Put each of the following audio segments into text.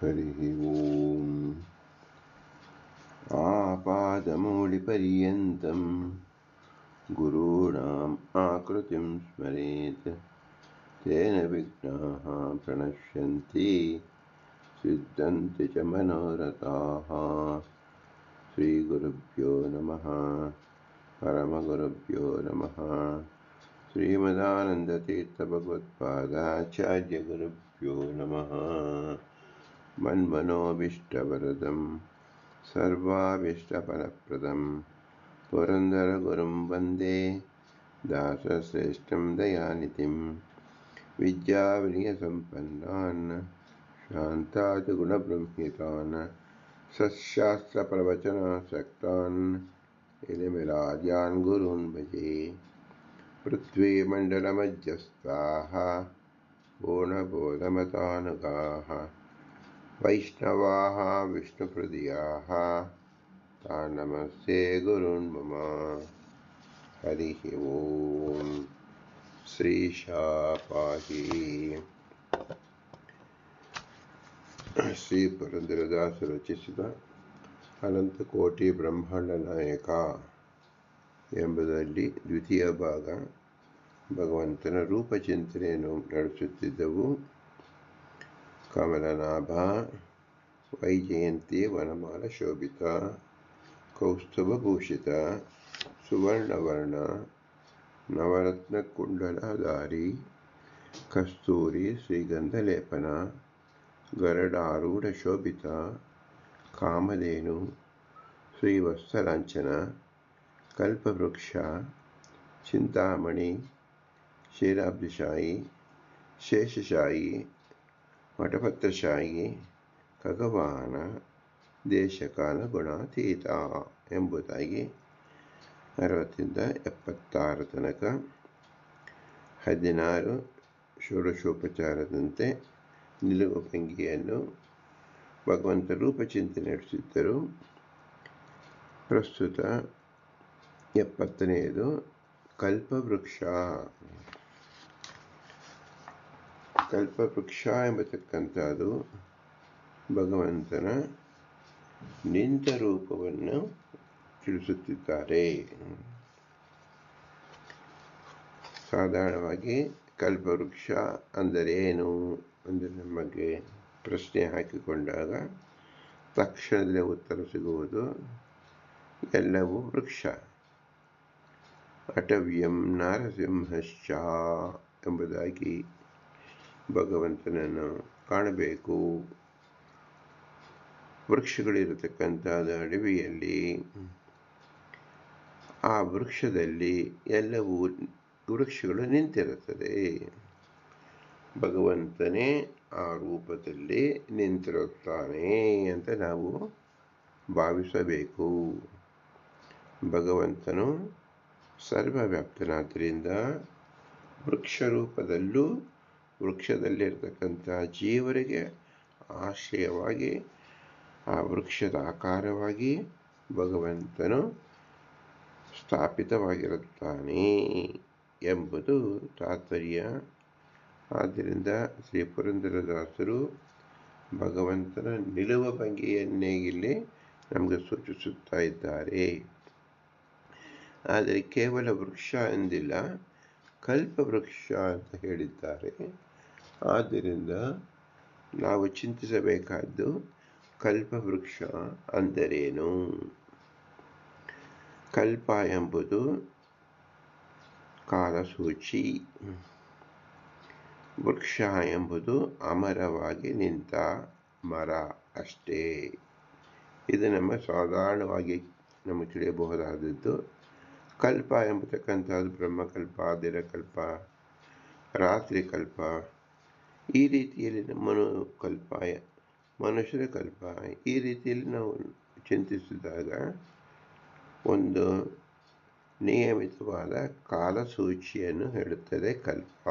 हरिः ओम् आपादमौलिपर्यन्तं गुरूणाम् आकृतिं स्मरेत् तेन विघ्नाः प्रणश्यन्ति सिद्धन्ति च मनोरथाः। श्रीगुरुभ्यो नमः। परमगुरुभ्यो नमः। श्रीमदानन्दतीर्थभगवत्पादाचार्यगुरुभ्यो नमः। मन्मनोभीष्टवरदं सर्वाभीष्टफलप्रदं पुरन्दरगुरुं वन्दे दासश्रेष्ठं दयानिधिं विद्याविनयसम्पन्नान् शान्तादिगुणबृंहितान् सत्शास्त्रप्रवचनासक्तान् इलिमिराद्यान् गुरून् भजे। पृथ्वीमण्डलमध्यस्थाः पूर्णबोधमतानुगाः वैष्णवाः विष्णुहृदयाः तान् नमस्ते गुरून् मम। हरिः ओम्। श्रीशापाहि ಶ್ರೀ ಪುರಂದರದಾಸರು ರಚಿಸಿದ ಅನಂತಕೋಟಿ ಬ್ರಹ್ಮಾಂಡ ನಾಯಕ ಎಂಬುದರಲ್ಲಿ ದ್ವಿತೀಯ ಭಾಗ ಭಗವಂತನ ರೂಪಚಿಂತನೆಯನ್ನು ನಡೆಸುತ್ತಿದ್ದವು. ಕಮಲನಾಭ ವೈಜಯಂತಿ ವನಮಾಲ ಶೋಭಿತ ಕೌಸ್ತುಭಭೂಷಿತ ಸುವರ್ಣವರ್ಣ ನವರತ್ನ ಕುಂಡಲಧಾರಿ ಕಸ್ತೂರಿ ಶ್ರೀಗಂಧಲೇಪನ ಗರುಡಾರೂಢ ಶೋಭಿತ ಕಾಮಧೇನು ಶ್ರೀವತ್ಸಲಾಂಛನ ಕಲ್ಪವೃಕ್ಷ ಚಿಂತಾಮಣಿ ಕ್ಷೀರಾಬ್ಧಿಶಾಯಿ ಶೇಷಶಾಯಿ ವಟಪತ್ರಶಾಯಿ ಖಗವಾಹನ ದೇಶಕಾಲ ಗುಣಾತೀತ ಎಂಬುದಾಗಿ 60ರಿಂದ 76 ತನಕ 16 ಷೋಡಶೋಪಚಾರದಂತೆ ನಿಲುವು ಭಂಗಿಯನ್ನು ಭಗವಂತ ರೂಪಚಿಂತನೆ ನಡೆಸಿದ್ದರು. ಪ್ರಸ್ತುತ 70ನೇದು ಕಲ್ಪವೃಕ್ಷ. ಕಲ್ಪವೃಕ್ಷ ಎಂಬತಕ್ಕಂಥದ್ದು ಭಗವಂತನ ನಿಂತ ರೂಪವನ್ನು ತಿಳಿಸುತ್ತಿದ್ದಾರೆ. ಸಾಧಾರಣವಾಗಿ ಕಲ್ಪವೃಕ್ಷ ಅಂದರೇನು ಅಂದರೆ ನಮಗೆ ಪ್ರಶ್ನೆ ಹಾಕಿಕೊಂಡಾಗ ತಕ್ಷಣದಲ್ಲೇ ಉತ್ತರ ಸಿಗುವುದು ಎಲ್ಲವೂ ವೃಕ್ಷ. ಅಟವ್ಯಂ ನಾರಸಿಂಹಶ್ಚ ಎಂಬುದಾಗಿ ಭಗವಂತನನ್ನು ಕಾಣಬೇಕು. ವೃಕ್ಷಗಳಿರತಕ್ಕಂಥದ್ದು ಅಡವಿಯಲ್ಲಿ, ಆ ವೃಕ್ಷದಲ್ಲಿ ಎಲ್ಲವೂ ವೃಕ್ಷಗಳು ನಿಂತಿರುತ್ತದೆ. ಭಗವಂತನೇ ಆ ರೂಪದಲ್ಲಿ ನಿಂತಿರುತ್ತಾನೆ ಅಂತ ನಾವು ಭಾವಿಸಬೇಕು. ಭಗವಂತನು ಸರ್ವವ್ಯಾಪ್ತನಾದ್ದರಿಂದ ವೃಕ್ಷರೂಪದಲ್ಲೂ ವೃಕ್ಷದಲ್ಲಿರ್ತಕ್ಕಂಥ ಜೀವರಿಗೆ ಆಶ್ರಯವಾಗಿ ಆ ವೃಕ್ಷದ ಆಕಾರವಾಗಿ ಭಗವಂತನು ಸ್ಥಾಪಿತವಾಗಿರುತ್ತಾನೆ ಎಂಬುದು ತಾತ್ಪರ್ಯ. ಆದ್ದರಿಂದ ಶ್ರೀ ಪುರಂದರದಾಸರು ಭಗವಂತನ ನಿಲುವ ಭಂಗಿಯನ್ನೇ ಇಲ್ಲಿ ನಮಗೆ ಸೂಚಿಸುತ್ತಾ ಇದ್ದಾರೆ. ಆದರೆ ಕೇವಲ ವೃಕ್ಷ ಎಂದಿಲ್ಲ, ಕಲ್ಪವೃಕ್ಷ ಅಂತ ಹೇಳಿದ್ದಾರೆ. ಆದ್ದರಿಂದ ನಾವು ಚಿಂತಿಸಬೇಕಾದ್ದು ಕಲ್ಪವೃಕ್ಷ ಅಂದರೇನು. ಕಲ್ಪ ಎಂಬುದು ಕಾಲಸೂಚಿ, ವೃಕ್ಷ ಎಂಬುದು ಅಮರವಾಗಿ ನಿಂತ ಮರ ಅಷ್ಟೇ. ಇದು ನಮ್ಮ ಸಾಧಾರಣವಾಗಿ ನಮಗೆ ತಿಳಿಯಬಹುದಾದದ್ದು. ಕಲ್ಪ ಎಂಬತಕ್ಕಂಥದ್ದು ಬ್ರಹ್ಮಕಲ್ಪ, ದಿನಕಲ್ಪ, ರಾತ್ರಿಕಲ್ಪ, ಈ ರೀತಿಯಲ್ಲಿ ಮನುಕಲ್ಪ, ಮನುಷ್ಯರ ಕಲ್ಪ, ಈ ರೀತಿಯಲ್ಲಿ ನಾವು ಚಿಂತಿಸಿದಾಗ ಒಂದು ನಿಯಮಿತವಾದ ಕಾಲಸೂಚಿಯನ್ನು ಹೇಳುತ್ತದೆ ಕಲ್ಪ.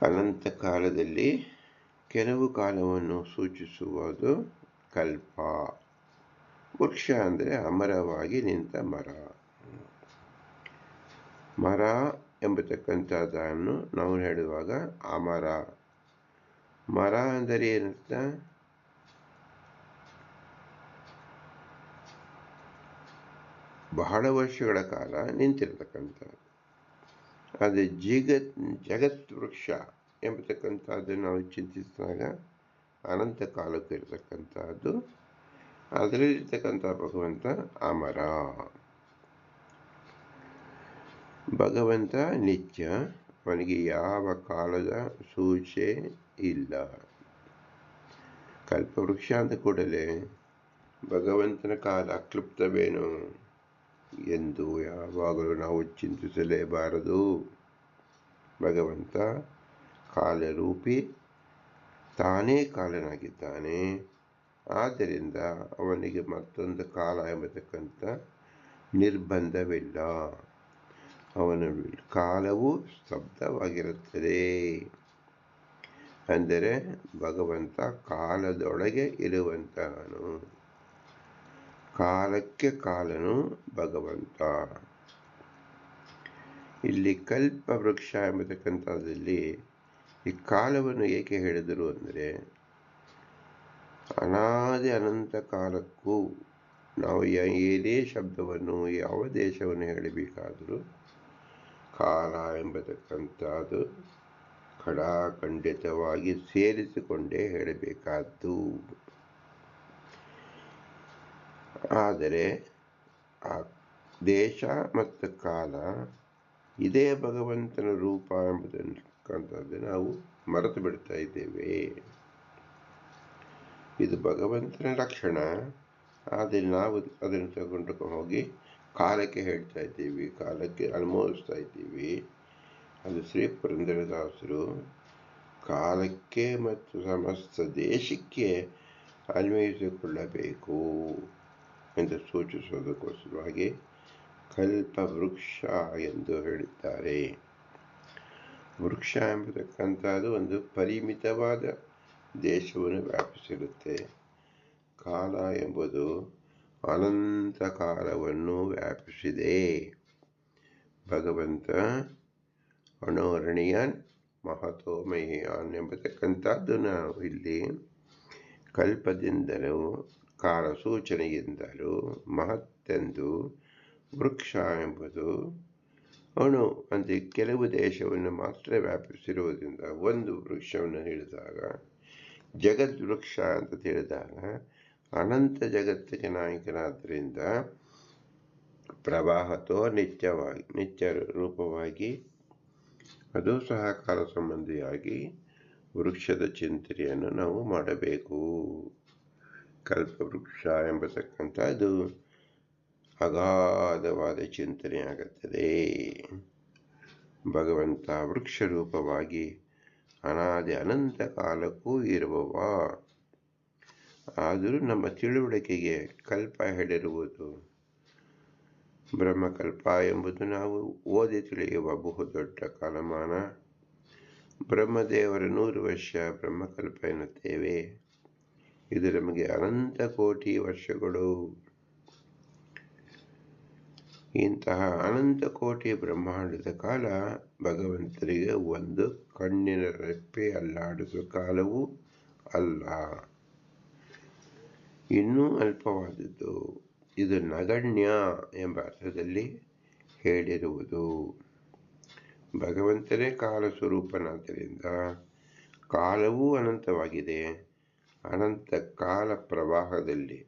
ಅನಂತ ಕಾಲದಲ್ಲಿ ಕೆಲವು ಕಾಲವನ್ನು ಸೂಚಿಸುವುದು ಕಲ್ಪ. ವೃಕ್ಷ ಅಂದರೆ ಅಮರವಾಗಿ ನಿಂತ ಮರ. ಮರ ಎಂಬತಕ್ಕಂಥದ್ದನ್ನು ನಾವು ಹೇಳುವಾಗ ಅಮರ ಮರ ಅಂದರೆ ಏನರ್ಥ? ಬಹಳ ವರ್ಷಗಳ ಕಾಲ ನಿಂತಿರ್ತಕ್ಕಂಥದ್ದು. ಆದರೆ ಜಗತ್ ವೃಕ್ಷ ಎಂಬತಕ್ಕಂಥದ್ದು ನಾವು ಚಿಂತಿಸಿದಾಗ ಅನಂತ ಕಾಲಕ್ಕೆ ಇರತಕ್ಕಂಥದ್ದು. ಅದರಲ್ಲಿರ್ತಕ್ಕಂಥ ಭಗವಂತ ಅಮರ. ಭಗವಂತ ನಿತ್ಯ, ಅವನಿಗೆ ಯಾವ ಕಾಲದ ಸೂಚೆ ಇಲ್ಲ. ಕಲ್ಪವೃಕ್ಷ ಅಂತ ಕೂಡಲೇ ಭಗವಂತನ ಕಾಲ ಕ್ಲುಪ್ತವೇನು ಎಂದು ಯಾವಾಗಲೂ ನಾವು ಚಿಂತಿಸಲೇಬಾರದು. ಭಗವಂತ ಕಾಲರೂಪಿ, ತಾನೇ ಕಾಲನಾಗಿದ್ದಾನೆ. ಆದ್ದರಿಂದ ಅವನಿಗೆ ಮತ್ತೊಂದು ಕಾಲ ಎಂಬತಕ್ಕಂಥ ನಿರ್ಬಂಧವಿಲ್ಲ. ಅವನ ಕಾಲವು ಸ್ತಬ್ಧವಾಗಿರುತ್ತದೆ. ಅಂದರೆ ಭಗವಂತ ಕಾಲದೊಳಗೆ ಇರುವಂತಹನು. ಕಾಲಕ್ಕೆ ಕಾಲನು ಭಗವಂತ. ಇಲ್ಲಿ ಕಲ್ಪ ವೃಕ್ಷ ಎಂಬತಕ್ಕಂಥದ್ದಲ್ಲಿ ಈ ಕಾಲವನ್ನು ಏಕೆ ಹೇಳಿದರು ಅಂದರೆ, ಅನಾದಿ ಅನಂತ ಕಾಲಕ್ಕೂ ನಾವು ಏನೇ ಶಬ್ದವನ್ನು, ಯಾವ ದೇಶವನ್ನು ಹೇಳಬೇಕಾದರೂ ಕಾಲ ಎಂಬತಕ್ಕಂಥದ್ದು ಖಡಾಖಂಡಿತವಾಗಿ ಸೇರಿಸಿಕೊಂಡೇ ಹೇಳಬೇಕಾದ್ದು. ಆದರೆ ಆ ದೇಶ ಮತ್ತು ಕಾಲ ಇದೇ ಭಗವಂತನ ರೂಪ ಎಂಬತಕ್ಕಂಥದ್ದು ನಾವು ಮರೆತು ಬಿಡ್ತಾ ಇದ್ದೇವೆ. ಇದು ಭಗವಂತನ ಲಕ್ಷಣ. ಆದರೆ ನಾವು ಅದನ್ನು ತಗೊಂಡು ಹೋಗಿ ಕಾಲಕ್ಕೆ ಹೇಳ್ತಾ ಇದ್ದೀವಿ, ಕಾಲಕ್ಕೆ ಅನುಮೋದಿಸ್ತಾ ಇದ್ದೀವಿ. ಅದು ಶ್ರೀ ಪುರಂದರದಾಸರು ಕಾಲಕ್ಕೆ ಮತ್ತು ಸಮಸ್ತ ದೇಶಕ್ಕೆ ಅನ್ವಯಿಸಿಕೊಳ್ಳಬೇಕು ಎಂದು ಸೂಚಿಸುವುದಕ್ಕೋಸ್ಕರವಾಗಿ ಕಲ್ಪವೃಕ್ಷ ಎಂದು ಹೇಳಿದ್ದಾರೆ. ವೃಕ್ಷ ಎಂಬತಕ್ಕಂಥದ್ದು ಒಂದು ಪರಿಮಿತವಾದ ದೇಶವನ್ನು ವ್ಯಾಪಿಸಿರುತ್ತೆ. ಕಾಲ ಎಂಬುದು ಅನಂತ ಕಾಲವನ್ನು ವ್ಯಾಪಿಸಿದೆ. ಭಗವಂತ ಅಣೋರಣೀಯನ್ ಮಹತೋಮಹಿಯಾನ್ ಎಂಬತಕ್ಕಂಥದ್ದು ನಾವು ಇಲ್ಲಿ ಕಲ್ಪದಿಂದಲೂ ಕಾಲ ಸೂಚನೆಯಿಂದಲೂ ಮಹತ್ತೆಂದು, ವೃಕ್ಷ ಎಂಬುದು ಅಣು ಅಂದರೆ ಕೆಲವು ದೇಶವನ್ನು ಮಾತ್ರ ವ್ಯಾಪಿಸಿರುವುದರಿಂದ ಒಂದು ವೃಕ್ಷವನ್ನು ಹೇಳಿದಾಗ, ಜಗದ್ವೃಕ್ಷ ಅಂತ ಹೇಳಿದಾಗ ಅನಂತ ಜಗತ್ತಿಗೆ ನಾಯಕನಾದ್ದರಿಂದ ಪ್ರವಾಹತೋ ನಿತ್ಯ ರೂಪವಾಗಿ ಅದು ಸಹ ಕಾಲ ಸಂಬಂಧಿಯಾಗಿ ವೃಕ್ಷದ ಚಿಂತನೆಯನ್ನು ನಾವು ಮಾಡಬೇಕು. ಕಲ್ಪವೃಕ್ಷ ಎಂಬತಕ್ಕಂಥದ್ದು ಅಗಾಧವಾದ ಚಿಂತನೆಯಾಗುತ್ತದೆ. ಭಗವಂತ ವೃಕ್ಷ ರೂಪವಾಗಿ ಅನಾದಿ ಅನಂತ ಕಾಲಕ್ಕೂ ಇರುವವ. ಆದರೂ ನಮ್ಮ ತಿಳುವಳಿಕೆಗೆ ಕಲ್ಪ ಹೇಳಿರುವುದು ಬ್ರಹ್ಮಕಲ್ಪ ಎಂಬುದು ನಾವು ಓದಿ ತಿಳಿಯುವ ಬಹುದೊಡ್ಡ ಕಾಲಮಾನ. ಬ್ರಹ್ಮದೇವರ 100 ವರ್ಷ ಬ್ರಹ್ಮಕಲ್ಪ ಎನ್ನುತ್ತೇವೆ. ಇದು ನಮಗೆ ಅನಂತ ಕೋಟಿ ವರ್ಷಗಳು. ಇಂತಹ ಅನಂತ ಕೋಟಿ ಬ್ರಹ್ಮಾಂಡದ ಕಾಲ ಭಗವಂತನಿಗೆ ಒಂದು ಕಣ್ಣಿನ ರೆಪ್ಪೆ ಅಲ್ಲಾಡಿಸುವ ಕಾಲವೂ ಅಲ್ಲ, ಇನ್ನೂ ಅಲ್ಪವಾದದ್ದು. ಇದು ನಗಣ್ಯ ಎಂಬ ಅರ್ಥದಲ್ಲಿ ಹೇಳಿರುವುದು. ಭಗವಂತನೇ ಕಾಲ ಸ್ವರೂಪನಾದ್ದರಿಂದ ಕಾಲವೂ ಅನಂತವಾಗಿದೆ. ಅನಂತ ಕಾಲ ಪ್ರವಾಹದಲ್ಲಿ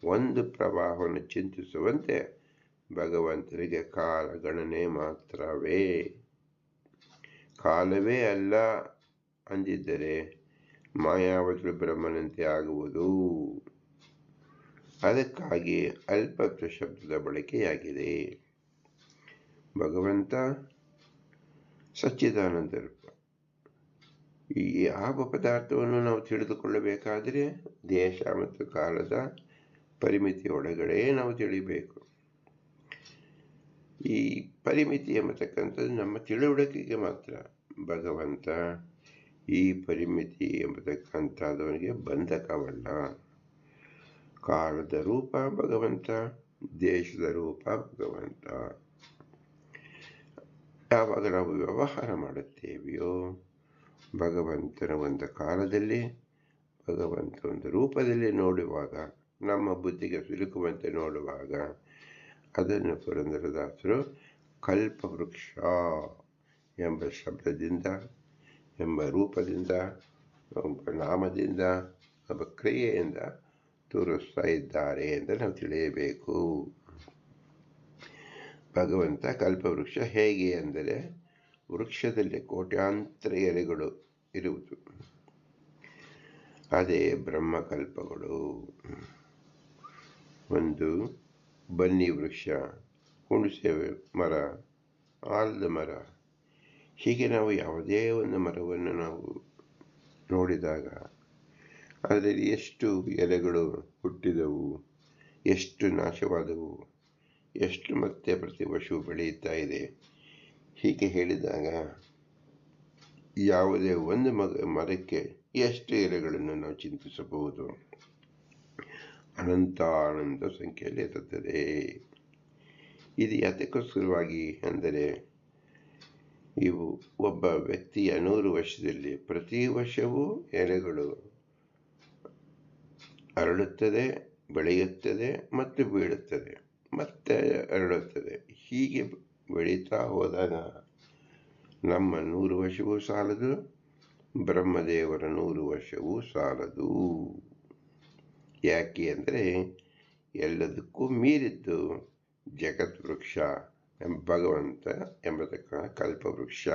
ಒಂದು ಪ್ರವಾಹವನ್ನು ಚಿಂತಿಸುವಂತೆ ಭಗವಂತನಿಗೆ ಕಾಲ ಗಣನೆ ಮಾತ್ರವೇ. ಕಾಲವೇ ಅಲ್ಲ ಅಂದಿದ್ದರೆ ಮಾಯಾವತಿ ಬ್ರಹ್ಮನಂತೆ ಆಗುವುದು. ಅದಕ್ಕಾಗಿ ಅಲ್ಪತ್ವ ಶಬ್ದದ ಬಳಕೆಯಾಗಿದೆ. ಭಗವಂತ ಸಚ್ಚಿದಾನಂದ ರೂಪ. ಈ ಯಾವ ಪದಾರ್ಥವನ್ನು ನಾವು ತಿಳಿದುಕೊಳ್ಳಬೇಕಾದರೆ ದೇಶ ಮತ್ತು ಕಾಲದ ಪರಿಮಿತಿಯೊಳಗಡೆ ನಾವು ತಿಳಿಬೇಕು. ಈ ಪರಿಮಿತಿ ಎಂಬತಕ್ಕಂಥದ್ದು ನಮ್ಮ ತಿಳುವಳಿಕೆಗೆ ಮಾತ್ರ. ಭಗವಂತ ಈ ಪರಿಮಿತಿ ಎಂಬತಕ್ಕಂಥದ್ದವನಿಗೆ ಬಂಧಕವಲ್ಲ. ಕಾಲದ ರೂಪ ಭಗವಂತ, ದೇಶದ ರೂಪ ಭಗವಂತ. ಯಾವಾಗ ನಾವು ವ್ಯವಹಾರ ಮಾಡುತ್ತೇವೆಯೋ ಭಗವಂತನ ಒಂದು ಕಾಲದಲ್ಲಿ ಭಗವಂತ ಒಂದು ರೂಪದಲ್ಲಿ ನೋಡುವಾಗ, ನಮ್ಮ ಬುದ್ಧಿಗೆ ಸಿಲುಕುವಂತೆ ನೋಡುವಾಗ, ಅದನ್ನು ಪುರಂದರದಾಸರು ಕಲ್ಪವೃಕ್ಷ ಎಂಬ ಶಬ್ದದಿಂದ, ಎಂಬ ರೂಪದಿಂದ, ಎಂಬ ನಾಮದಿಂದ, ಎಂಬ ಕ್ರಿಯೆಯಿಂದ ತೋರಿಸ್ತಾ ಇದ್ದಾರೆ ಎಂದು ನಾವು ತಿಳಿಯಬೇಕು. ಭಗವಂತ ಕಲ್ಪವೃಕ್ಷ ಹೇಗೆ ಅಂದರೆ, ವೃಕ್ಷದಲ್ಲಿ ಕೋಟ್ಯಾಂತರ ಎಲೆಗಳು ಇರುವುದು, ಅದೇ ಬ್ರಹ್ಮಕಲ್ಪಗಳು. ಒಂದು ಬನ್ನಿ ವೃಕ್ಷ, ಹುಣಸೆ ಮರ, ಆಲದ ಮರ, ಹೀಗೆ ನಾವು ಯಾವುದೇ ಒಂದು ಮರವನ್ನು ನಾವು ನೋಡಿದಾಗ ಅದರಲ್ಲಿ ಎಷ್ಟು ಎಲೆಗಳು ಹುಟ್ಟಿದವು, ಎಷ್ಟು ನಾಶವಾದವು, ಎಷ್ಟು ಮತ್ತೆ ಪ್ರತಿ ವರ್ಷವೂ ಬೆಳೆಯುತ್ತಾ ಇದೆ, ಹೀಗೆ ಹೇಳಿದಾಗ ಯಾವುದೇ ಒಂದು ಮರಕ್ಕೆ ಎಷ್ಟು ಎಲೆಗಳನ್ನು ನಾವು ಚಿಂತಿಸಬಹುದು. ಅನಂತ ಸಂಖ್ಯೆಯಲ್ಲಿ ಇರುತ್ತದೆ. ಇದು ಯಾತಕ್ಕೋಸ್ಕರವಾಗಿ ಅಂದರೆ, ಇವು ಒಬ್ಬ ವ್ಯಕ್ತಿಯ 100 ವರ್ಷದಲ್ಲಿ ಪ್ರತಿ ವರ್ಷವೂ ಎಲೆಗಳು ಅರಳುತ್ತದೆ, ಬೆಳೆಯುತ್ತದೆ ಮತ್ತು ಬೀಳುತ್ತದೆ, ಮತ್ತೆ ಅರಳುತ್ತದೆ. ಹೀಗೆ ಬೆಳೀತಾ ಹೋದಾಗ ನಮ್ಮ 100 ವರ್ಷವೂ ಸಾಲದು, ಬ್ರಹ್ಮದೇವರ 100 ವರ್ಷವೂ ಸಾಲದು. ಯಾಕೆ ಅಂದರೆ, ಎಲ್ಲದಕ್ಕೂ ಮೀರಿದ್ದು ಜಗತ್ ವೃಕ್ಷ ಭಗವಂತ ಎಂಬತಕ್ಕ ಕಲ್ಪವೃಕ್ಷ.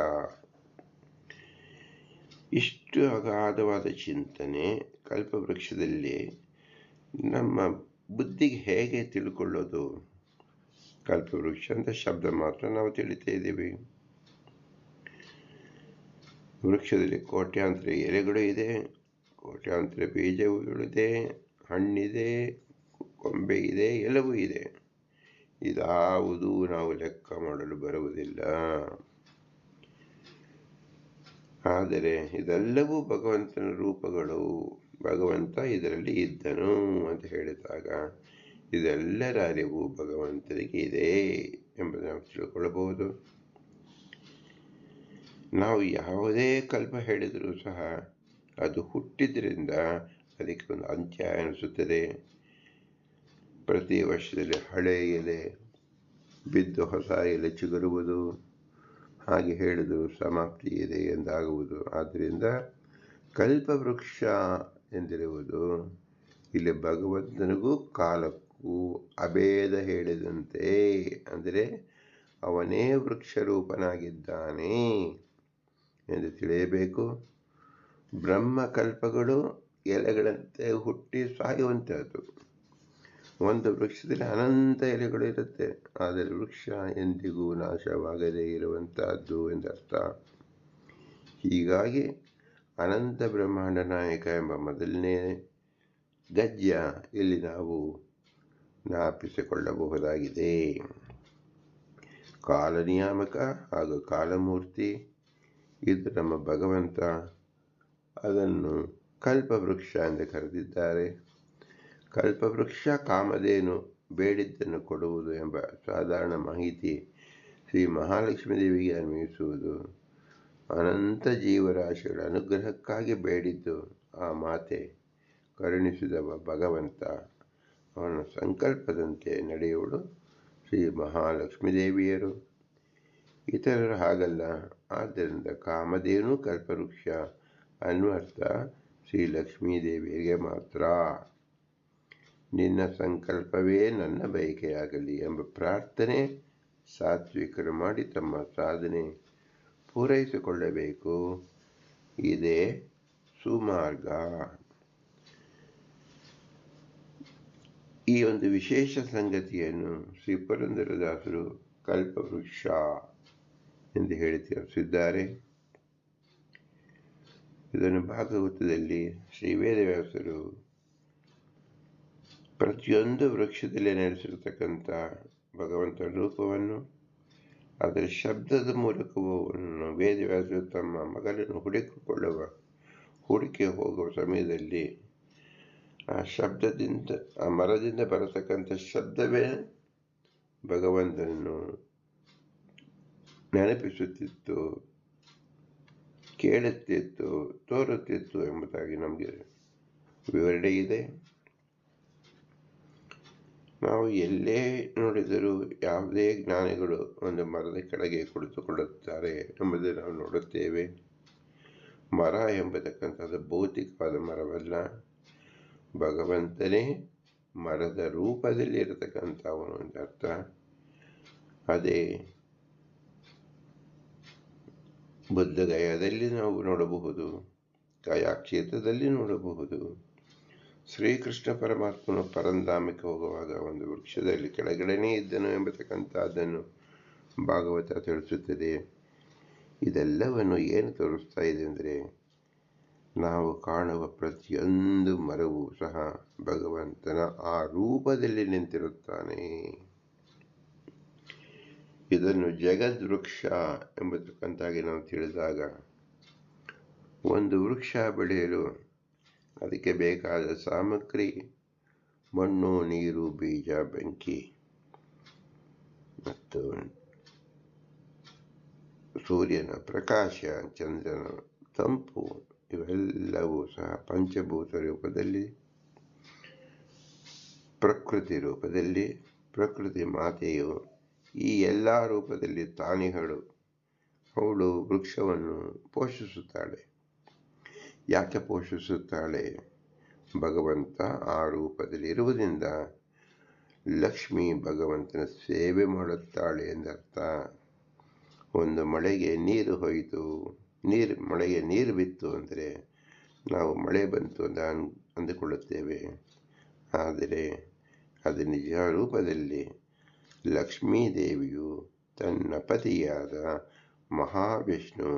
ಇಷ್ಟು ಅಗಾಧವಾದ ಚಿಂತನೆ ಕಲ್ಪವೃಕ್ಷದಲ್ಲಿ ನಮ್ಮ ಬುದ್ಧಿಗೆ ಹೇಗೆ ತಿಳ್ಕೊಳ್ಳೋದು? ಕಲ್ಪವೃಕ್ಷ ಅಂತ ಶಬ್ದ ಮಾತ್ರ ನಾವು ತಿಳಿತಾ ಇದ್ದೀವಿ. ವೃಕ್ಷದಲ್ಲಿ ಕೋಟ್ಯಾಂತರ ಎಲೆಗಳು ಇದೆ, ಕೋಟ್ಯಾಂತರ ಬೀಜಗಳಿದೆ, ಹಣ್ಣಿದೆ, ಕೊಂಬೆ ಇದೆ, ಎಲ್ಲವೂ ಇದೆ. ಇದಾವುದೂ ನಾವು ಲೆಕ್ಕ ಮಾಡಲು ಬರುವುದಿಲ್ಲ. ಆದರೆ ಇದೆಲ್ಲವೂ ಭಗವಂತನ ರೂಪಗಳು. ಭಗವಂತ ಇದರಲ್ಲಿ ಇದ್ದನು ಅಂತ ಹೇಳಿದಾಗ ಇದೆಲ್ಲರ ಅರಿವು ಭಗವಂತನಿಗೆ ಇದೆ ಎಂಬುದನ್ನು ನಾವು ತಿಳ್ಕೊಳ್ಳಬಹುದು. ನಾವು ಯಾವುದೇ ಕಲ್ಪ ಹೇಳಿದರೂ ಸಹ ಅದು ಹುಟ್ಟಿದ್ರಿಂದ ಅದಕ್ಕೆ ಒಂದು ಅಂತ್ಯ ಅನಿಸುತ್ತದೆ. ಪ್ರತಿ ವರ್ಷದಲ್ಲಿ ಹಳೆ ಎಲೆ ಬಿದ್ದು ಹೊಸ ಎಲೆ ಚಿಗುರುವುದು, ಹಾಗೆ ಹೇಳಿದರೂ ಸಮಾಪ್ತಿ ಇದೆ ಎಂದಾಗುವುದು. ಆದ್ದರಿಂದ ಕಲ್ಪವೃಕ್ಷ ಎಂದಿರುವುದು ಇಲ್ಲಿ ಭಗವಂತನಿಗೂ ಕಾಲಕ್ಕೂ ಅಭೇದ ಹೇಳಿದಂತೆ, ಅಂದರೆ ಅವನೇ ವೃಕ್ಷರೂಪನಾಗಿದ್ದಾನೆ ಎಂದು ತಿಳಿಯಬೇಕು. ಬ್ರಹ್ಮಕಲ್ಪಗಳು ಎಲೆಗಳಂತೆ ಹುಟ್ಟಿ ಸಾಯುವಂಥದ್ದು. ಒಂದು ವೃಕ್ಷದಲ್ಲಿ ಅನಂತ ಎಲೆಗಳು ಇರುತ್ತೆ, ಆದರೆ ವೃಕ್ಷ ಎಂದಿಗೂ ನಾಶವಾಗದೇ ಇರುವಂತಹದ್ದು ಎಂದರ್ಥ. ಹೀಗಾಗಿ ಅನಂತ ಬ್ರಹ್ಮಾಂಡ ನಾಯಕ ಎಂಬ ಮೊದಲನೇ ಗದ್ಯ ಇಲ್ಲಿ ನಾವು ಜ್ಞಾಪಿಸಿಕೊಳ್ಳಬಹುದಾಗಿದೆ. ಕಾಲನಿಯಾಮಕ ಹಾಗೂ ಕಾಲಮೂರ್ತಿ ಇದು ನಮ್ಮ ಭಗವಂತ. ಅದನ್ನು ಕಲ್ಪವೃಕ್ಷ ಎಂದು ಕರೆದಿದ್ದಾರೆ. ಕಲ್ಪವೃಕ್ಷ ಕಾಮಧೇನು ಬೇಡಿದ್ದನ್ನು ಕೊಡುವುದು ಎಂಬ ಸಾಧಾರಣ ಮಾಹಿತಿ ಶ್ರೀ ಮಹಾಲಕ್ಷ್ಮೀ ದೇವಿಗೆ ಅನ್ವಯಿಸುವುದು. ಅನಂತ ಜೀವರಾಶಿಗಳ ಅನುಗ್ರಹಕ್ಕಾಗಿ ಬೇಡಿದ್ದು ಆ ಮಾತೆ ಕರುಣಿಸಿದವ ಭಗವಂತ. ಅವನ ಸಂಕಲ್ಪದಂತೆ ನಡೆಯುವಳು ಶ್ರೀ ಮಹಾಲಕ್ಷ್ಮೀ ದೇವಿಯರು, ಇತರರು ಹಾಗಲ್ಲ. ಆದ್ದರಿಂದ ಕಾಮಧೇನು ಕಲ್ಪವೃಕ್ಷ ಅನ್ವರ್ಥ ಶ್ರೀ ಲಕ್ಷ್ಮೀದೇವಿಯರಿಗೆ ಮಾತ್ರ. ನಿನ್ನ ಸಂಕಲ್ಪವೇ ನನ್ನ ಬಯಕೆಯಾಗಲಿ ಎಂಬ ಪ್ರಾರ್ಥನೆ ಸಾತ್ವಿಕರು ಮಾಡಿ ತಮ್ಮ ಸಾಧನೆ ಪೂರೈಸಿಕೊಳ್ಳಬೇಕು. ಇದೇ ಸುಮಾರ್ಗ. ಈ ಒಂದು ವಿಶೇಷ ಸಂಗತಿಯನ್ನು ಶ್ರೀ ಪುರಂದರದಾಸರು ಕಲ್ಪವೃಕ್ಷ ಎಂದು ಹೇಳಿ ತಿಳಿಸಿದ್ದಾರೆ. ಇದನ್ನು ಭಾಗವತದಲ್ಲಿ ಶ್ರೀ ವೇದವ್ಯಾಸರು ಪ್ರತಿಯೊಂದು ವೃಕ್ಷದಲ್ಲಿ ನೆಲೆಸಿರತಕ್ಕಂಥ ಭಗವಂತನ ರೂಪವನ್ನು ಅದರ ಶಬ್ದದ ಮೂಲಕವೂ ವೇದವ್ಯಾಸರು ತಮ್ಮ ಮಗನನ್ನು ಹುಡುಕಿ ಹೋಗುವ ಸಮಯದಲ್ಲಿ ಆ ಶಬ್ದದಿಂದ, ಆ ಮರದಿಂದ ಬರತಕ್ಕಂಥ ಶಬ್ದವೇ ಭಗವಂತನನ್ನು ನೆನಪಿಸುತ್ತಿತ್ತು. ಕೇಳುತ್ತಿತ್ತು, ತೋರುತ್ತಿತ್ತು ಎಂಬುದಾಗಿ ನಮಗೆ ವಿವರಣೆ ಇದೆ. ನಾವು ಎಲ್ಲೇ ನೋಡಿದರೂ ಯಾವುದೇ ಜ್ಞಾನಿಗಳು ಒಂದು ಮರದ ಕೆಳಗೆ ಕುಳಿತುಕೊಳ್ಳುತ್ತಾರೆ ಎಂಬುದನ್ನು ನಾವು ನೋಡುತ್ತೇವೆ. ಮರ ಎಂಬತಕ್ಕಂಥದ್ದು ಭೌತಿಕವಾದ ಮರವಲ್ಲ, ಭಗವಂತನೇ ಮರದ ರೂಪದಲ್ಲಿ ಇರತಕ್ಕಂಥವನು ಅಂತ ಅರ್ಥ. ಅದೇ ಬುದ್ಧಗಯಾದಲ್ಲಿ ನಾವು ನೋಡಬಹುದು, ಗಯಾ ಕ್ಷೇತ್ರದಲ್ಲಿ ನೋಡಬಹುದು. ಶ್ರೀಕೃಷ್ಣ ಪರಮಾತ್ಮನು ಪರಂಧಾಮಕ್ಕೆ ಹೋಗುವಾಗ ಒಂದು ವೃಕ್ಷದಲ್ಲಿ ಕೆಳಗಡೆನೇ ಇದ್ದನು ಎಂಬತಕ್ಕಂಥದ್ದನ್ನು ಭಾಗವತ ತಿಳಿಸುತ್ತದೆ. ಇದೆಲ್ಲವನ್ನು ಏನು ತೋರಿಸ್ತಾ ಇದೆ ಅಂದರೆ, ನಾವು ಕಾಣುವ ಪ್ರತಿಯೊಂದು ಮರವೂ ಸಹ ಭಗವಂತನ ಆ ರೂಪದಲ್ಲಿ ನಿಂತಿರುತ್ತಾನೆ. ಇದನ್ನು ಜಗದ್ವೃಕ್ಷ ಎಂಬತಕ್ಕಂತಾಗಿ ನಾವು ತಿಳಿದಾಗ, ಒಂದು ವೃಕ್ಷ ಬೆಳೆಯಲು ಅದಕ್ಕೆ ಬೇಕಾದ ಸಾಮಗ್ರಿ ಮಣ್ಣು, ನೀರು, ಬೀಜ, ಬೆಂಕಿ ಮತ್ತು ಸೂರ್ಯನ ಪ್ರಕಾಶ, ಚಂದ್ರನ ತಂಪು, ಇವೆಲ್ಲವೂ ಸಹ ಪಂಚಭೂತ ರೂಪದಲ್ಲಿ, ಪ್ರಕೃತಿ ರೂಪದಲ್ಲಿ, ಪ್ರಕೃತಿ ಮಾತೆಯು ಈ ಎಲ್ಲ ರೂಪದಲ್ಲಿ ತಾನಿಗಳು ಅವಳು ವೃಕ್ಷವನ್ನು ಪೋಷಿಸುತ್ತಾಳೆ. ಯಾಕೆ ಪೋಷಿಸುತ್ತಾಳೆ? ಭಗವಂತ ಆ ರೂಪದಲ್ಲಿ ಇರುವುದರಿಂದ ಲಕ್ಷ್ಮಿ ಭಗವಂತನ ಸೇವೆ ಮಾಡುತ್ತಾಳೆ ಎಂದರ್ಥ. ಒಂದು ಮಳೆಗೆ ನೀರು ಹೋಯಿತು, ಮಳೆಗೆ ನೀರು ಬಿತ್ತು ಅಂದರೆ ನಾವು ಮಳೆ ಬಂತು ಅಂತ ಅಂದುಕೊಳ್ಳುತ್ತೇವೆ. ಆದರೆ ಅದು ನಿಜ ರೂಪದಲ್ಲಿ ಲಕ್ಷ್ಮೀದೇವಿಯು ತನ್ನ ಪತಿಯಾದ ಮಹಾವಿಷ್ಣು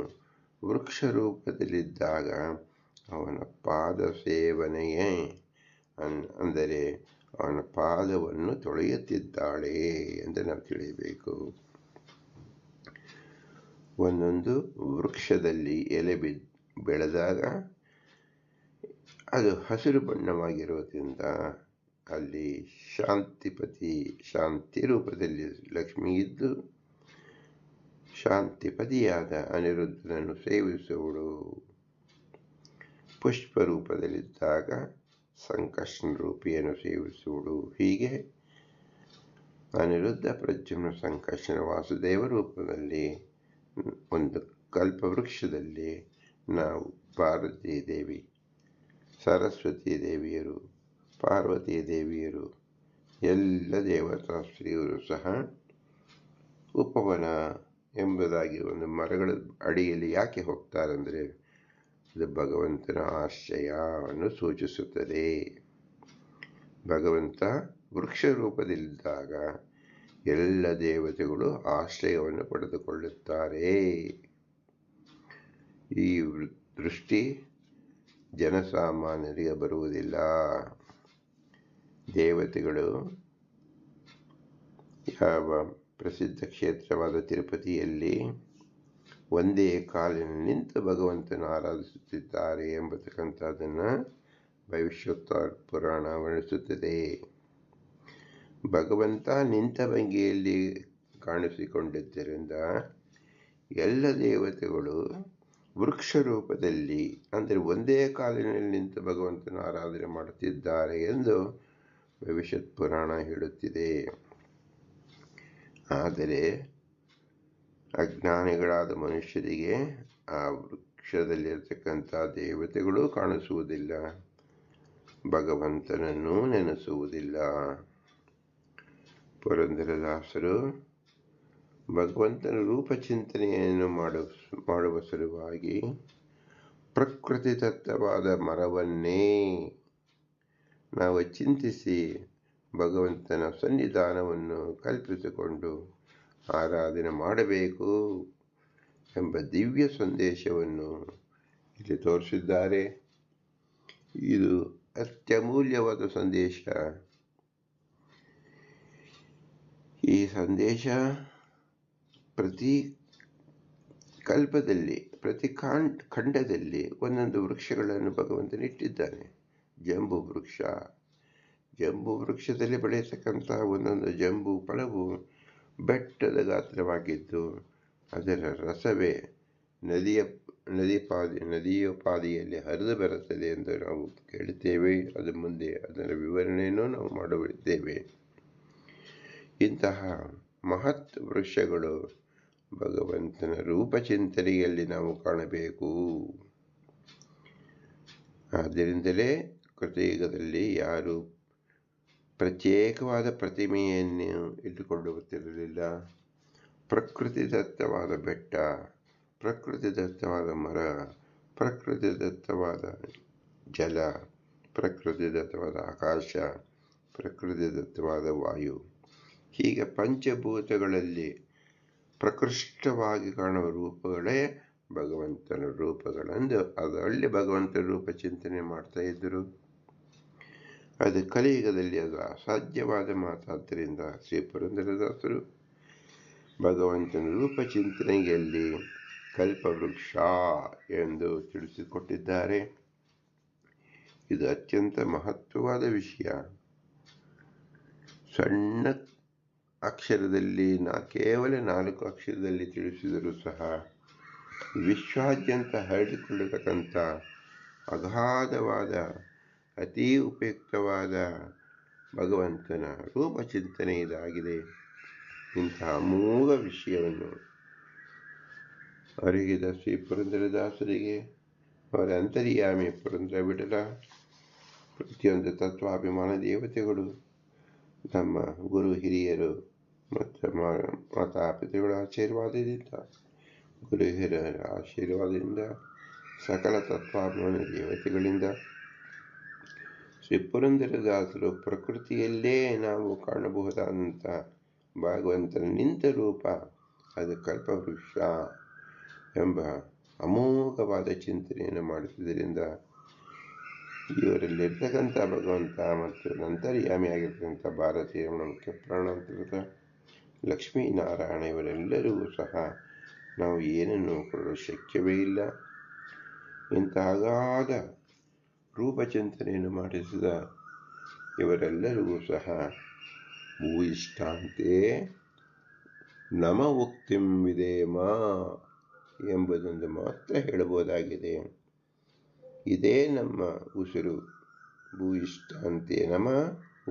ವೃಕ್ಷ ರೂಪದಲ್ಲಿದ್ದಾಗ ಅವನ ಪಾದ ಸೇವನೆಯೇ ಅಂದರೆ ಅವನ ಪಾದವನ್ನು ತೊಳೆಯುತ್ತಿದ್ದಾಳೆ ಎಂದು ನಾವು ತಿಳಿಯಬೇಕು. ಒಂದೊಂದು ವೃಕ್ಷದಲ್ಲಿ ಎಲೆ ಬೆಳೆದಾಗ ಅದು ಹಸಿರು ಬಣ್ಣವಾಗಿರುವುದರಿಂದ ಅಲ್ಲಿ ಶಾಂತಿ ರೂಪದಲ್ಲಿ ಲಕ್ಷ್ಮಿ ಇದ್ದು ಶಾಂತಿಪತಿಯಾದ ಅನಿರುದ್ಧನನ್ನು ಸೇವಿಸುವಳು. ಪುಷ್ಪ ರೂಪದಲ್ಲಿದ್ದಾಗ ಸಂಕರ್ಷಣ ರೂಪಿಯನ್ನು ಸೇವಿಸುವಳು. ಹೀಗೆ ಅನಿರುದ್ಧ, ಪ್ರದ್ಯುಮ್ನ, ಸಂಕರ್ಷಣ, ವಾಸುದೇವ ರೂಪದಲ್ಲಿ ಒಂದು ಕಲ್ಪವೃಕ್ಷದಲ್ಲಿ ನಾವು ಪಾರ್ವತೀ ದೇವಿ, ಸರಸ್ವತಿ ದೇವಿಯರು, ಪಾರ್ವತೀ ದೇವಿಯರು, ಎಲ್ಲ ದೇವತಾ ಸ್ತ್ರೀಯರು ಸಹ ಉಪವನ ಎಂಬುದಾಗಿ ಒಂದು ಮರಗಳ ಅಡಿಯಲ್ಲಿ ಯಾಕೆ ಹೋಗ್ತಾರಂದರೆ ಅದು ಭಗವಂತನ ಆಶ್ರಯವನ್ನು ಸೂಚಿಸುತ್ತದೆ. ಭಗವಂತ ವೃಕ್ಷ ರೂಪದಲ್ಲಿದ್ದಾಗ ಎಲ್ಲ ದೇವತೆಗಳು ಆಶ್ರಯವನ್ನು ಪಡೆದುಕೊಳ್ಳುತ್ತಾರೆ. ಈ ದೃಷ್ಟಿ ಜನಸಾಮಾನ್ಯರಿಗೆ ಬರುವುದಿಲ್ಲ. ದೇವತೆಗಳು ಯಾವ ಪ್ರಸಿದ್ಧ ಕ್ಷೇತ್ರವಾದ ತಿರುಪತಿಯಲ್ಲಿ ಒಂದೇ ಕಾಲಿನ ನಿಂತು ಭಗವಂತನ ಆರಾಧಿಸುತ್ತಿದ್ದಾರೆ ಎಂಬತಕ್ಕಂಥದ್ದನ್ನು ಭವಿಷ್ಯೋತ್ತರ ಪುರಾಣ ವರ್ಣಿಸುತ್ತದೆ. ಭಗವಂತ ನಿಂತ ಭಂಗಿಯಲ್ಲಿ ಕಾಣಿಸಿಕೊಂಡಿದ್ದರಿಂದ ಎಲ್ಲ ದೇವತೆಗಳು ವೃಕ್ಷ ರೂಪದಲ್ಲಿ ಅಂದರೆ ಒಂದೇ ಕಾಲಿನಲ್ಲಿ ನಿಂತು ಭಗವಂತನ ಆರಾಧನೆ ಮಾಡುತ್ತಿದ್ದಾರೆ ಎಂದು ಭವಿಷ್ಯತ್ ಪುರಾಣ ಹೇಳುತ್ತಿದೆ. ಆದರೆ ಅಜ್ಞಾನಿಗಳಾದ ಮನುಷ್ಯರಿಗೆ ಆ ವೃಕ್ಷದಲ್ಲಿರತಕ್ಕಂಥ ದೇವತೆಗಳು ಕಾಣಿಸುವುದಿಲ್ಲ, ಭಗವಂತನನ್ನು ನೆನೆಸುವುದಿಲ್ಲ. ಪುರಂದರದಾಸರು ಭಗವಂತನ ರೂಪಚಿಂತನೆಯನ್ನು ಮಾಡುವ ಸಲುವಾಗಿ ಪ್ರಕೃತಿ ತತ್ವವಾದ ಮರವನ್ನೇ ನಾವು ಚಿಂತಿಸಿ ಭಗವಂತನ ಸನ್ನಿಧಾನವನ್ನು ಕಲ್ಪಿಸಿಕೊಂಡು ಆರಾಧನೆ ಮಾಡಬೇಕು ಎಂಬ ದಿವ್ಯ ಸಂದೇಶವನ್ನು ಇಲ್ಲಿ ತೋರಿಸಿದ್ದಾರೆ. ಇದು ಅತ್ಯಮೂಲ್ಯವಾದ ಸಂದೇಶ. ಈ ಸಂದೇಶ ಪ್ರತಿ ಕಲ್ಪದಲ್ಲಿ, ಪ್ರತಿ ಖಂಡದಲ್ಲಿ ಒಂದೊಂದು ವೃಕ್ಷಗಳನ್ನು ಭಗವಂತನಿಟ್ಟಿದ್ದಾನೆ. ಜಂಬೂ ವೃಕ್ಷದಲ್ಲಿ ಬೆಳೆಯತಕ್ಕಂಥ ಒಂದೊಂದು ಜಂಬೂ ಫಲವು ಬೆಟ್ಟದ ಗಾತ್ರವಾಗಿದ್ದು ಅದರ ರಸವೇ ನದಿಯ ನದಿಯೋಪಾದಿಯಲ್ಲಿ ಹರಿದು ಬರುತ್ತದೆ ಎಂದು ನಾವು ಕೇಳುತ್ತೇವೆ. ಅದು ಮುಂದೆ ಅದರ ವಿವರಣೆಯನ್ನು ನಾವು ಮಾಡಲಿದ್ದೇವೆ. ಇಂತಹ ಮಹತ್ ವೃಕ್ಷಗಳು ಭಗವಂತನ ರೂಪಚಿಂತನೆಯಲ್ಲಿ ನಾವು ಕಾಣಬೇಕು. ಆದ್ದರಿಂದಲೇ ಕೃತಯುಗದಲ್ಲಿ ಯಾರು ಪ್ರತ್ಯೇಕವಾದ ಪ್ರತಿಮೆಯನ್ನು ಇಟ್ಟುಕೊಳ್ಳುತ್ತಿರಲಿಲ್ಲ. ಪ್ರಕೃತಿದತ್ತವಾದ ಬೆಟ್ಟ, ಪ್ರಕೃತಿದತ್ತವಾದ ಮರ, ಪ್ರಕೃತಿದತ್ತವಾದ ಜಲ, ಪ್ರಕೃತಿದತ್ತವಾದ ಆಕಾಶ, ಪ್ರಕೃತಿದತ್ತವಾದ ವಾಯು, ಹೀಗೆ ಪಂಚಭೂತಗಳಲ್ಲಿ ಪ್ರಕೃಷ್ಟವಾಗಿ ಕಾಣುವ ರೂಪಗಳೇ ಭಗವಂತನ ರೂಪಗಳೆಂದು ಅದರಲ್ಲಿ ಭಗವಂತನ ರೂಪ ಚಿಂತನೆ ಮಾಡ್ತಾ ಇದ್ದರು. ಅದು ಕಲಿಯುಗದಲ್ಲಿ ಅದು ಅಸಾಧ್ಯವಾದ ಮಾತಾದ್ದರಿಂದ ಶ್ರೀ ಪುರಂದರದಾಸರು ಭಗವಂತನ ರೂಪ ಚಿಂತನೆಯಲ್ಲಿ ಕಲ್ಪವೃಕ್ಷ ಎಂದು ತಿಳಿಸಿಕೊಟ್ಟಿದ್ದಾರೆ. ಇದು ಅತ್ಯಂತ ಮಹತ್ವವಾದ ವಿಷಯ. ಸಣ್ಣ ಅಕ್ಷರದಲ್ಲಿ ಕೇವಲ 4 ಅಕ್ಷರದಲ್ಲಿ ತಿಳಿಸಿದರೂ ಸಹ ವಿಶ್ವಾದ್ಯಂತ ಹರಡಿಕೊಳ್ಳತಕ್ಕಂಥ ಅಗಾಧವಾದ ಅತೀ ಉಪಯುಕ್ತವಾದ ಭಗವಂತನ ರೂಪಚಿಂತನೆ ಇದಾಗಿದೆ. ಇಂತಹ ಅಮೋಘ ವಿಷಯವನ್ನು ಅರಿಗಿದ ಶ್ರೀ ಪುರಂದರದಾಸರಿಗೆ ಅವರ ಅಂತರ್ಯಾಮಿ ಪುರಂದರ ವಿಠಲ, ಪ್ರತಿಯೊಂದು ತತ್ವಾಭಿಮಾನ ದೇವತೆಗಳು, ನಮ್ಮ ಗುರು ಹಿರಿಯರು ಮತ್ತು ಮಾತಾಪಿತೃಗಳ ಆಶೀರ್ವಾದದಿಂದ, ಗುರು ಹಿರಿಯರ ಆಶೀರ್ವಾದದಿಂದ, ಸಕಲ ತತ್ವಾಭಿಮಾನ ದೇವತೆಗಳಿಂದ ಶ್ರೀ ಪುರಂದರದಾಸರು ಪ್ರಕೃತಿಯಲ್ಲೇ ನಾವು ಕಾಣಬಹುದಾದಂಥ ಭಗವಂತನ ನಿಂತ ರೂಪ ಅದು ಕಲ್ಪವೃಕ್ಷ ಎಂಬ ಅಮೋಘವಾದ ಚಿಂತನೆಯನ್ನು ಮಾಡಿಸುವುದರಿಂದ ಇವರಲ್ಲಿರ್ತಕ್ಕಂಥ ಭಗವಂತ ಮತ್ತು ಅಂತರ್ಯಾಮಿಯಾಗಿರ್ತಕ್ಕಂಥ ಭಾರತೀಯ ಮುಖ್ಯ ಪ್ರಾಣಾಂತರದ ಲಕ್ಷ್ಮೀನಾರಾಯಣ ಇವರೆಲ್ಲರಿಗೂ ಸಹ ನಾವು ಏನನ್ನು ಕೊಡಲು ಶಕ್ಯವೇ ಇಲ್ಲ. ಇಂತಹ ಅಗಾಧ ರೂಪಚಿಂತನೆಯನ್ನು ಮಾಡಿಸಿದ ಇವರೆಲ್ಲರಿಗೂ ಸಹ ಭೂಯಿಷ್ಠಾಂತೆ ನಮ ಉಕ್ತಿಂ ವಿಧೇಮ ಎಂಬುದೊಂದು ಮಾತ್ರ ಹೇಳಬಹುದಾಗಿದೆ. ಇದೇ ನಮ್ಮ ಉಸಿರು. ಭೂಯಿಷ್ಠಾಂತೆ ನಮ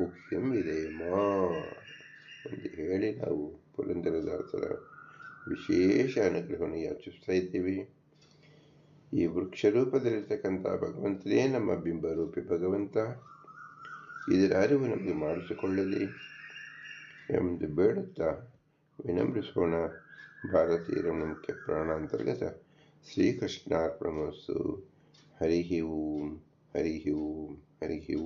ಉಕ್ತಿಂ ವಿಧೇಮ ಎಂದು ಹೇಳಿ ನಾವು ಪುರಂದರದಾಸರ ವಿಶೇಷ ಅನುಗ್ರಹವನ್ನು ಯಾಚಿಸ್ತಾ ಇದ್ದೀವಿ. ಈ ವೃಕ್ಷ ರೂಪದಲ್ಲಿರ್ತಕ್ಕಂಥ ಭಗವಂತನೇ ನಮ್ಮ ಬಿಂಬರೂಪಿ ಭಗವಂತ. ಇದರ ಅರಿವು ನಮಗೆ ಮಾಡಿಸಿಕೊಳ್ಳಲಿ ಎಂದು ಬೇಡುತ್ತಾ ವಿನಮ್ರಿಸೋಣ. ಭಾರತೀಯರ ಮುಖ್ಯ ಪ್ರಾಣಾಂತರ್ಗತ ಶ್ರೀಕೃಷ್ಣಾರ್ಪಣಮಸ್ತು. ಹರಿ ಓಂ, ಹರಿ ಓಂ, ಹರಿ ಓಂ.